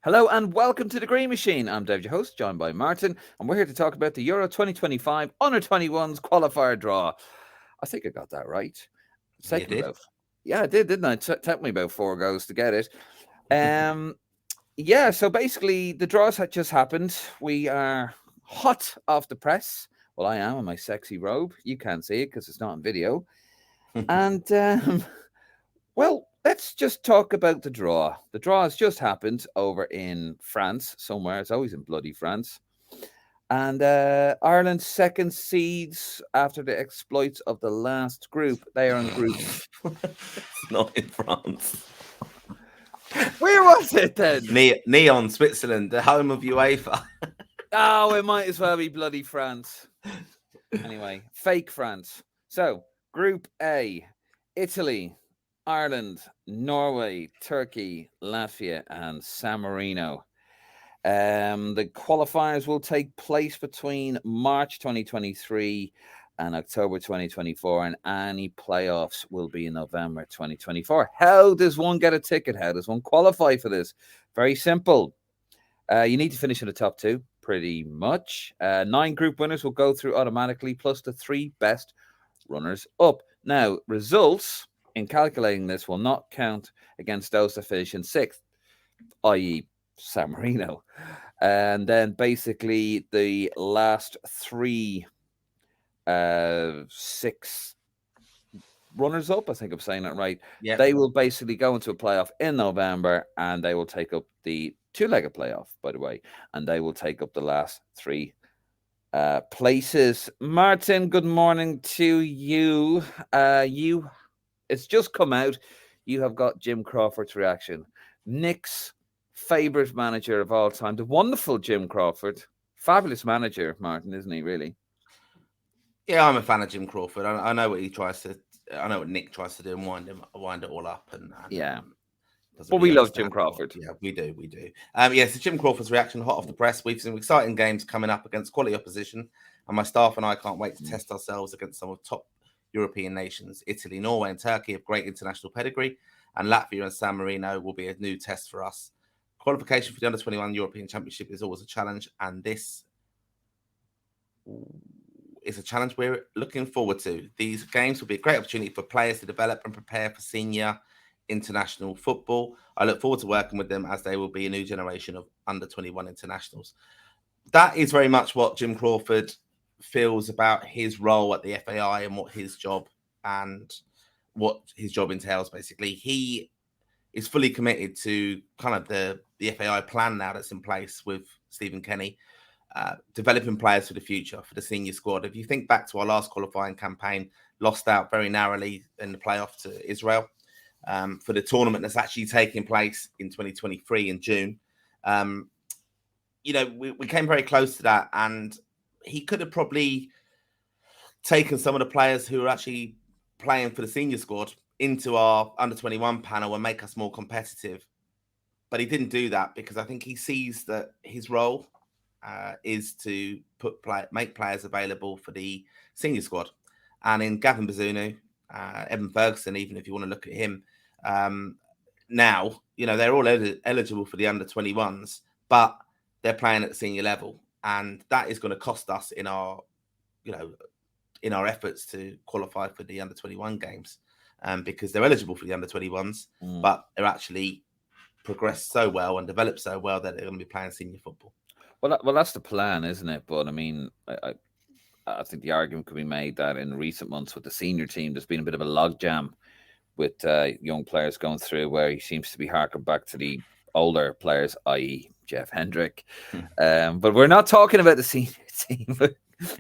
Hello and welcome to the Green Machine. I'm Dave, your host, joined by Martin, and we're here to talk about the Euro 2025 Under-21's qualifier draw. I think I got that right. It's You taken did? about, yeah, I did, didn't I? It took me about 4 goes to get it. Yeah, so basically the draws had just happened. We are hot off the press. Well, I am in my sexy robe. You can't see it because it's not on video. And well, let's just talk about the draw. The draw has just happened over in France somewhere. It's always in bloody France. And Ireland's second seeds after the exploits of the last group. They are in group. It's not in France. Where was it then? Nyon, Switzerland, the home of UEFA. Oh, it might as well be bloody France. Anyway, fake France. So, Group A, Italy, Ireland, Norway, Turkey, Latvia, and San Marino. The qualifiers will take place between March 2023 and October 2024, and any playoffs will be in November 2024. How does one get a ticket? How does one qualify for this? Very simple. You need to finish in the top 2, pretty much. 9 group winners will go through automatically, plus the 3 best runners up. Now, results in calculating this will not count against those that finish in 6th, i.e., San Marino. And then basically the last 3 6 runners up, I think I'm saying that right. Yeah. They will basically go into a playoff in November, and they will take up the 2-legged playoff, by the way, and they will take up the last 3 places. Martin, good morning to you. It's just come out. You have got Jim Crawford's reaction. Nick's favorite manager of all time, the wonderful Jim Crawford. Fabulous manager, Martin, isn't he, really? Yeah, I'm a fan of Jim Crawford. I know what he tries to. I know what Nick tries to do and wind it all up. And yeah. But we love Jim Crawford. Yeah, we do. So Jim Crawford's reaction, hot off the press. We've some exciting games coming up against quality opposition, and my staff and I can't wait to test ourselves against some of the top European nations. Italy, Norway, and Turkey have great international pedigree, and Latvia and San Marino will be a new test for us. Qualification for the Under-21 European Championship is always a challenge, and this is a challenge we're looking forward to. These games will be a great opportunity for players to develop and prepare for senior international football. I look forward to working with them as they will be a new generation of Under-21 internationals. That is very much what Jim Crawford feels about his role at the FAI and what his job entails. Basically, he is fully committed to kind of the FAI plan now that's in place with Stephen Kenny, developing players for the future, for the senior squad. If you think back to our last qualifying campaign, lost out very narrowly in the playoff to Israel for the tournament that's actually taking place in 2023 in June. We came very close to that, and he could have probably taken some of the players who are actually playing for the senior squad into our Under-21 panel and make us more competitive. But he didn't do that because I think he sees that his role is to make players available for the senior squad. And in Gavin Bazunu, Evan Ferguson, even if you want to look at him, now, they're all eligible for the Under-21s, but they're playing at the senior level. And that is going to cost us in our efforts to qualify for the Under-21 games, because they're eligible for the Under-21s, but they're actually progressed so well and developed so well that they're going to be playing senior football. Well, that's the plan, isn't it? But I mean, I think the argument could be made that in recent months with the senior team, there's been a bit of a logjam with young players going through, where he seems to be harking back to the older players, i.e. Jeff Hendrick. But we're not talking about the senior team.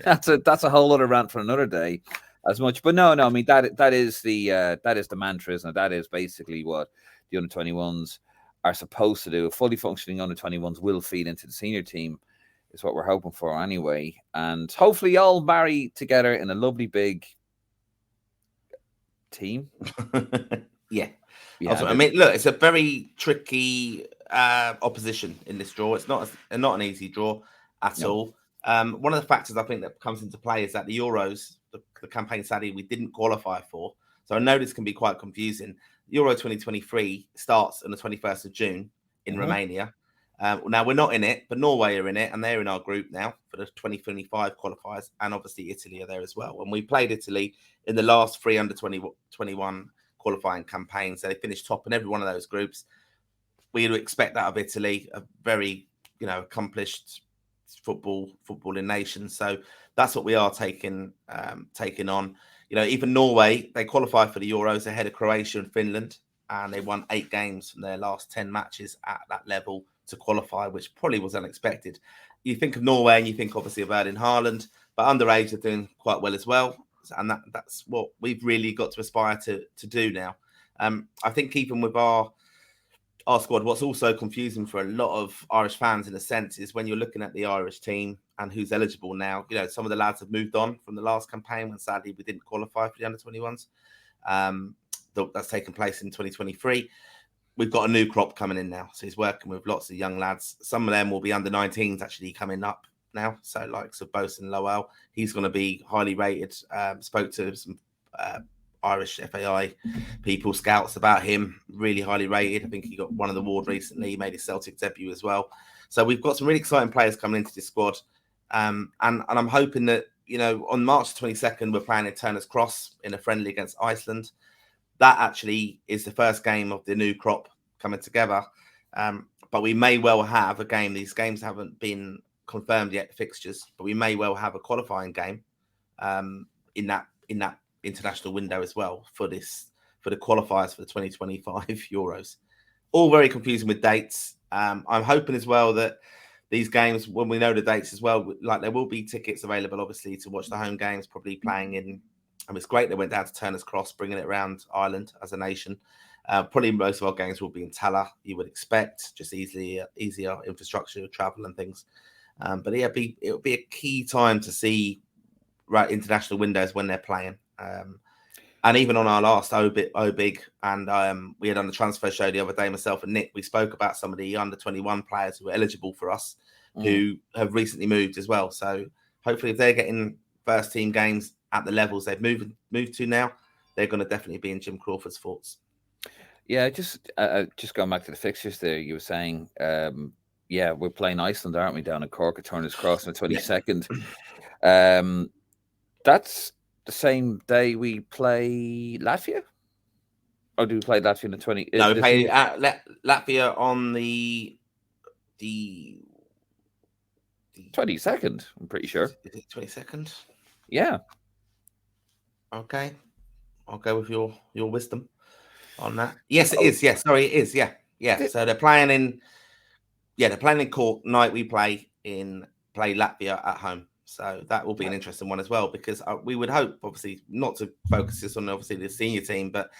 That's a whole other rant for another day. As much, but no. I mean that is the mantra, isn't it? That is basically what the Under-21s are supposed to do. Fully functioning Under-21s will feed into the senior team, is what we're hoping for anyway. And hopefully all marry together in a lovely big team. Yeah. I mean, look, it's a very tricky opposition in this draw. It's not an easy draw at all. One of the factors I think that comes into play is that the Euros, the campaign sadly we didn't qualify for. So I know this can be quite confusing. Euro 2023 starts on the 21st of June in Romania. Now we're not in it, but Norway are in it, and they're in our group now for the 2025 qualifiers, and obviously Italy are there as well. And we played Italy in the last 3 under 21 qualifying campaigns. So they finished top in every one of those groups. We would expect that of Italy, a very accomplished footballing nation. So that's what we are taking on. Even Norway, they qualified for the Euros ahead of Croatia and Finland, and they won 8 games from their last 10 matches at that level to qualify, which probably was unexpected. You think of Norway and you think obviously of Erling Haaland, but underage are doing quite well as well. And that's what we've really got to aspire to do now. I think even with our squad, what's also confusing for a lot of Irish fans in a sense is when you're looking at the Irish team and who's eligible now. Some of the lads have moved on from the last campaign when sadly we didn't qualify for the under-21s. That's taken place in 2023. We've got a new crop coming in now. So he's working with lots of young lads. Some of them will be under-19s actually coming up now. So like Bosun Lowell, he's going to be highly rated. Spoke to some Irish FAI people, scouts about him, really highly rated. I think he got one of the award recently. He made his Celtic debut as well. So we've got some really exciting players coming into this squad. And I'm hoping that, on March 22nd, we're playing at Turner's Cross in a friendly against Iceland. That actually is the first game of the new crop coming together. But we may well have a game. These games haven't been confirmed yet, the fixtures, but we may well have a qualifying game in that international window as well for the qualifiers for the 2025 Euros. All very confusing with dates. I'm hoping as well that these games, when we know the dates as well, like there will be tickets available, obviously, to watch the home games, probably playing in. And it's great they went down to Turner's Cross, bringing it around Ireland as a nation. Probably most of our games will be in Tallaght, you would expect, just easier infrastructure, travel and things. But yeah, it'll be a key time to see international windows when they're playing. And even on our last OBIG, and we had on the transfer show the other day, myself and Nick, we spoke about some of the under-21 players who are eligible for us, who have recently moved as well. So hopefully if they're getting first team games at the levels they've moved to now, they're going to definitely be in Jim Crawford's thoughts. Yeah, just going back to the fixtures there, you were saying, we're playing Iceland, aren't we, down in Cork at Turner's Cross on the 22nd. Yeah. That's the same day we play Latvia? Or do we play Latvia on the 20? No, we play Latvia on the 22nd, I'm pretty sure. Is it 22nd? Yeah. Okay. I'll go with your wisdom on that. Yes, it is. Yeah, sorry, it is. Yeah. So they're playing in Cork night. We play Latvia at home. So that will be an interesting one as well, because we would hope, obviously, not to focus this on obviously the senior team, but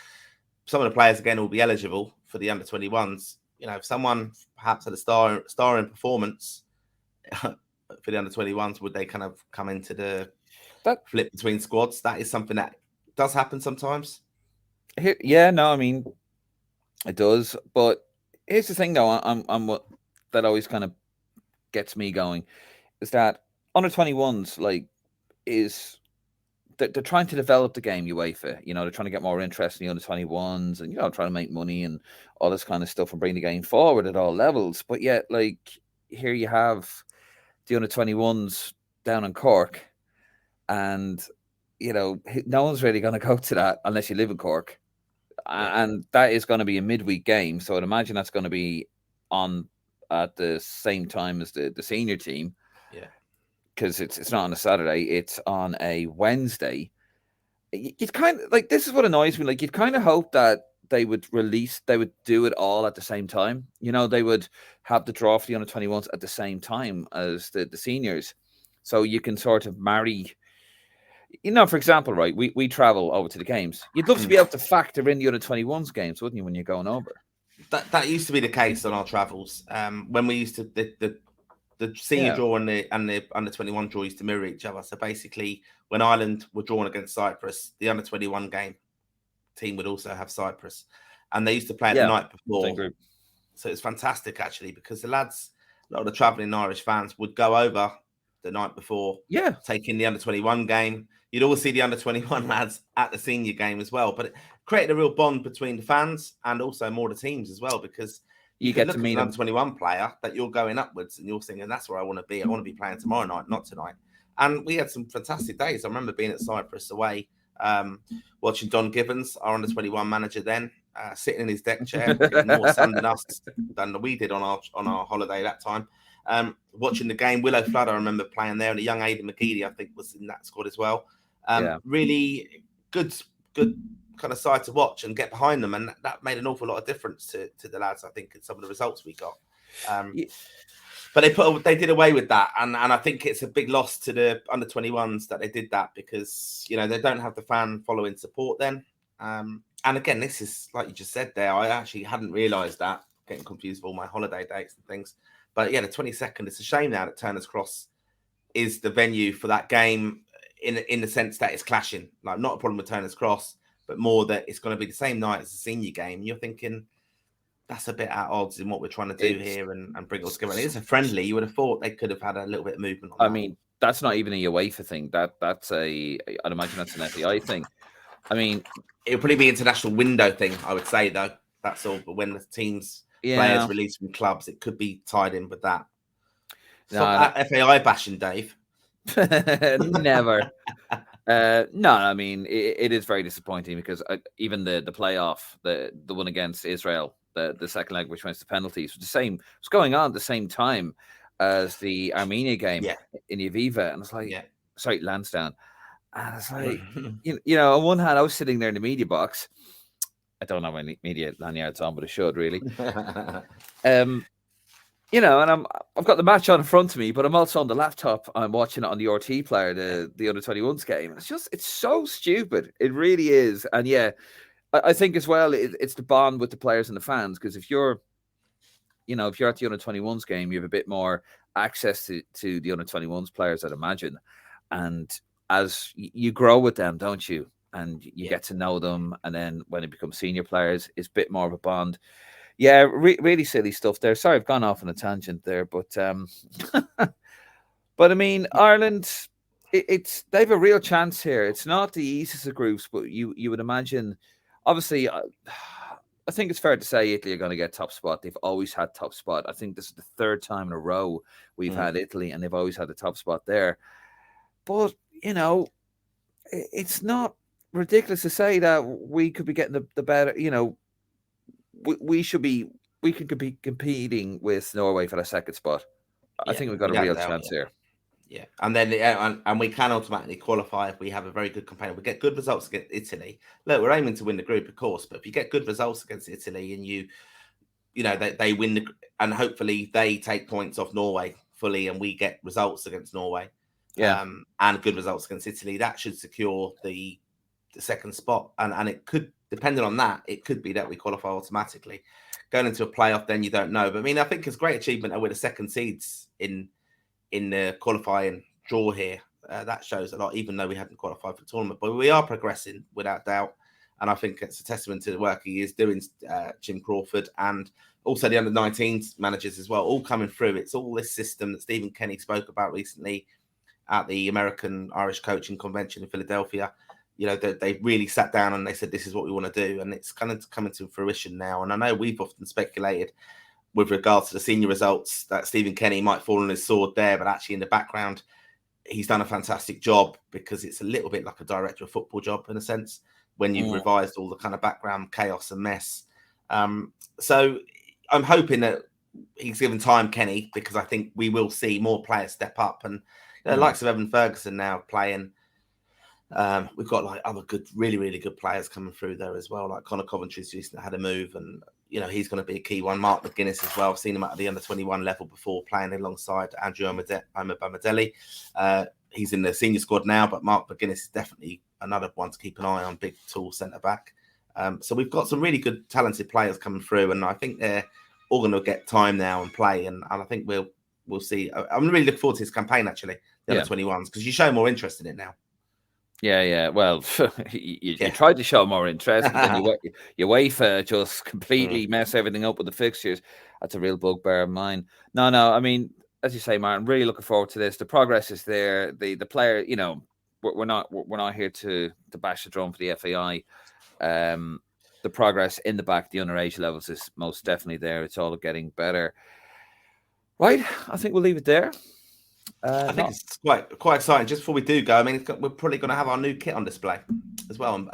some of the players again will be eligible for the under-21s. If someone perhaps had a starring performance for the under-21s, would they kind of come into the flip between squads? That is something that does happen sometimes. I mean, it does. But here's the thing, though. I'm what that always kind of gets me going is that under-21s they're trying to develop the game, UEFA. They're trying to get more interest in the under-21s and trying to make money and all this kind of stuff and bring the game forward at all levels. But yet, here you have the under-21s down in Cork, and no one's really going to go to that unless you live in Cork, and that is going to be a midweek game. So I'd imagine that's going to be on at the same time as the senior team. Yeah. Because it's not on a Saturday, it's on a Wednesday. You'd kind of this is what annoys me. You'd kind of hope that they would do it all at the same time. They would have the draw for the under-21s at the same time as the seniors. So you can sort of marry, for example, right, we travel over to the games. You'd love to be able to factor in the under-21s games, wouldn't you, when you're going over? That used to be the case on our travels. When we used to the senior draw and the under-21 draw used to mirror each other. So basically, when Ireland were drawn against Cyprus, the under-21 game team would also have Cyprus, and they used to play the night before. So it's fantastic actually, because the lads, a lot of the travelling Irish fans would go over the night before, taking the under-21 game. You'd always see the under-21 lads at the senior game as well, but it created a real bond between the fans and also more the teams as well, because You get look to at meet an him. under 21 player that you're going upwards, and you're thinking that's where I want to be. I want to be playing tomorrow night, not tonight. And we had some fantastic days. I remember being at Cyprus away, watching Don Gibbons, our under 21 manager then, sitting in his deck chair, getting more sun than us than we did on our holiday that time. Watching the game, Willow Flood, I remember playing there, and a young Aidan McGeady, I think, was in that squad as well. Really good kind of side to watch and get behind them, and that made an awful lot of difference to the lads, I think, in some of the results we got. But they did away with that, and I think it's a big loss to the under 21s that they did that, because they don't have the fan following support then. And again, this is like you just said there. I actually hadn't realised that, getting confused with all my holiday dates and things. But yeah, the 22nd. It's a shame now that Turner's Cross is the venue for that game, in the sense that it's clashing. Like, not a problem with Turner's Cross, but more that it's going to be the same night as the senior game. And you're thinking, that's a bit at odds in what we're trying to do here and bring it all together. And it's a friendly. You would have thought they could have had a little bit of movement on that. I mean, that's not even a UEFA thing. I'd imagine that's an FAI thing. I mean, it'll probably be international window thing, I would say, though. That's all. But when the teams players release from clubs, it could be tied in with that. Stop that FAI bashing, Dave. Never. No, I mean, it is very disappointing, because even the playoff, the one against Israel, the second leg, which went to penalties, was was going on at the same time as the Armenia game in Yviva, and it's like, sorry, Lansdowne, and it's like, on one hand, I was sitting there in the media box. I don't have my media lanyards on, but I should really. And I've got the match on in front of me, but I'm also on the laptop. I'm watching it on the RT player, the under 21's game. It's so stupid. It really is. And I think as well, it's the bond with the players and the fans, because if you're at the under 21's game, you have a bit more access to the under 21's players, I'd imagine. And as you grow with them, don't you? And you get to know them. And then when it becomes senior players, it's a bit more of a bond. Yeah, really silly stuff there. Sorry, I've gone off on a tangent there, but but I mean, Ireland, they have a real chance here. It's not the easiest of groups, but you would imagine, obviously, I think it's fair to say Italy are going to get top spot. They've always had top spot. I think this is the third time in a row we've had Italy, and they've always had the top spot there. But it's not ridiculous to say that we could be getting the better. We can be competing with Norway for the second spot. I think we've got a real chance here. Yeah, and then and we can automatically qualify if we have a very good campaign. We get good results against Italy. Look, we're aiming to win the group, of course, but if you get good results against Italy and they win and hopefully they take points off Norway fully, and we get results against Norway, and good results against Italy, that should secure the second spot. And it could, depending on that, it could be that we qualify automatically. Going into a playoff, then you don't know. But I mean, I think it's a great achievement that we're the second seeds in the qualifying draw here. That shows a lot, even though we hadn't qualified for the tournament. But we are progressing without doubt. And I think it's a testament to the work he is doing, Jim Crawford, and also the under-19s managers as well, all coming through. It's all this system that Stephen Kenny spoke about recently at the American Irish Coaching Convention in Philadelphia. They really sat down and they said, this is what we want to do. And it's kind of coming to fruition now. And I know we've often speculated with regards to the senior results that Stephen Kenny might fall on his sword there, but actually in the background, he's done a fantastic job, because it's a little bit like a director of football job in a sense, when you've revised all the kind of background chaos and mess. So I'm hoping that he's given time, Kenny, because I think we will see more players step up. And the likes of Evan Ferguson now playing. We've got like other good, really, really good players coming through there as well. Like Connor Coventry's recently had a move, and he's going to be a key one. Mark McGuinness as well. I've seen him at the under 21 level before, playing alongside Andrew Bamadelli. He's in the senior squad now, but Mark McGuinness is definitely another one to keep an eye on. Big, tall centre back. So we've got some really good, talented players coming through, and I think they're all going to get time now and play. And I think we'll see. I'm really looking forward to his campaign, actually, the under 21s, because you show more interest in it now. Yeah. Well, you tried to show more interest, but then your UEFA just completely mess everything up with the fixtures. That's a real bugbear of mine. No. I mean, as you say, Martin, really looking forward to this. The progress is there. The player, we're not here to bash the drum for the FAI. the progress in the back, the underage levels is most definitely there. It's all getting better. Right, I think we'll leave it there. I think it's quite exciting. Just before we do go, I mean, we're probably going to have our new kit on display as well,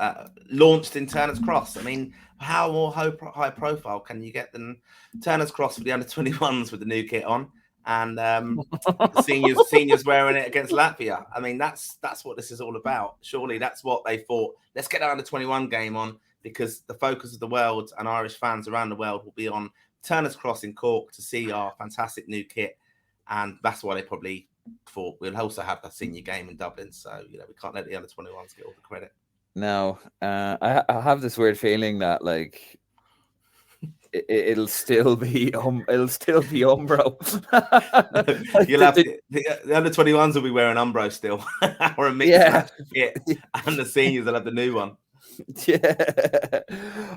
launched in Turner's Cross. I mean, how more high profile can you get than Turner's Cross for the under-21s with the new kit on, and the seniors wearing it against Latvia? I mean, that's what this is all about. Surely that's what they thought. Let's get our under-21 game on, because the focus of the world and Irish fans around the world will be on Turner's Cross in Cork to see our fantastic new kit. And that's why they probably thought we'll also have the senior game in Dublin. So, we can't let the under-21s get all the credit. No, I have this weird feeling that it'll still be Umbro. You'll have the under-21s will be wearing Umbro still, or a mixed match kit, and the seniors will have the new one. Yeah.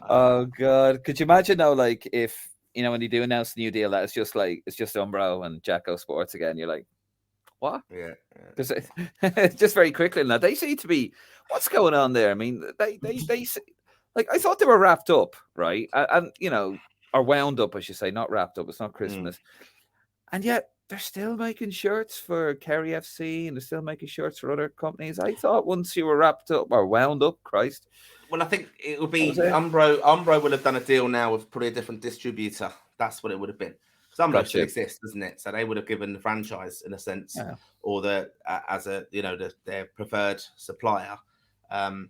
Oh God, could you imagine though? If when you do announce the new deal, that it's just Umbro and Jacko Sports again. You're like, what? Yeah. Because just very quickly now, they seem to be. What's going on there? I mean, they I thought they were wrapped up, right? And or wound up, I should say, not wrapped up. It's not Christmas, and yet they're still making shirts for Kerry FC, and they're still making shirts for other companies. I thought once you were wrapped up or wound up, Christ. Well, I think it would be Umbro. Umbro would have done a deal now with probably a different distributor. That's what it would have been. Because Umbro still exists, doesn't it? So they would have given the franchise, in a sense, or as their preferred supplier.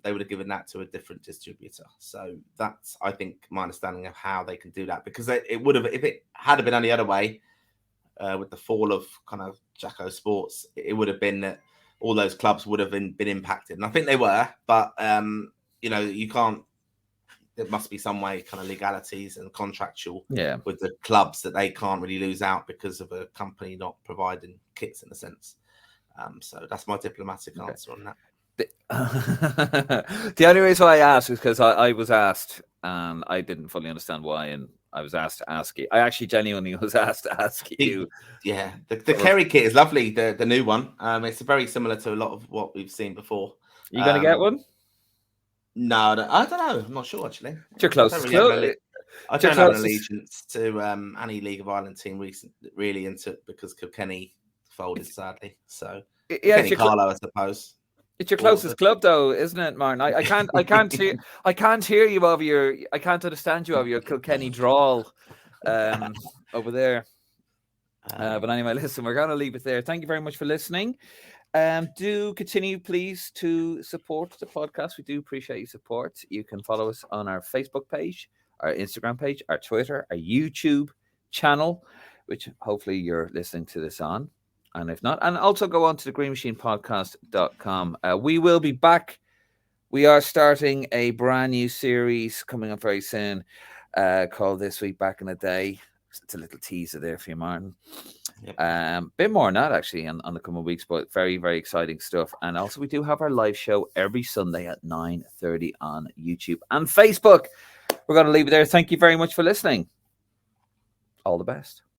They would have given that to a different distributor. So that's, I think, my understanding of how they can do that. Because it would have, if it had been on the other way, with the fall of kind of Jacko Sports, it would have been that all those clubs would have been impacted. And I think they were, but you can't. There must be some way, kind of legalities and contractual with the clubs, that they can't really lose out because of a company not providing kits, in a sense. So that's my diplomatic answer on that. The only reason why I asked is because I was asked, and I didn't fully understand why, and I was asked to ask you. I actually genuinely was asked to ask you. Yeah, the Kerry kit is lovely, the new one. It's very similar to a lot of what we've seen before. You going to get one? No, I don't know. I'm not sure, actually. It's your closest club. I don't have an allegiance to any League of Ireland team really, because Kilkenny folded, sadly. So Kenny Carlo, I suppose. It's your closest club, though, isn't it, Martin? I can't hear you over your. I can't understand you over your Kilkenny drawl over there. But anyway, listen, we're going to leave it there. Thank you very much for listening. Do continue, please, to support the podcast. We do appreciate your support. You can follow us on our Facebook page, our Instagram page, our Twitter, our YouTube channel, which hopefully you're listening to this on. And if not, and also go on to the greenmachinepodcast.com. We will be back. We are starting a brand new series coming up very soon called This Week Back in the Day. It's a little teaser there for you, Martin. Yep. Bit more than that, actually, on the coming weeks, but very, very exciting stuff. And also, we do have our live show every Sunday at 9:30 on YouTube and Facebook. We're going to leave it there. Thank you very much for listening. All the best.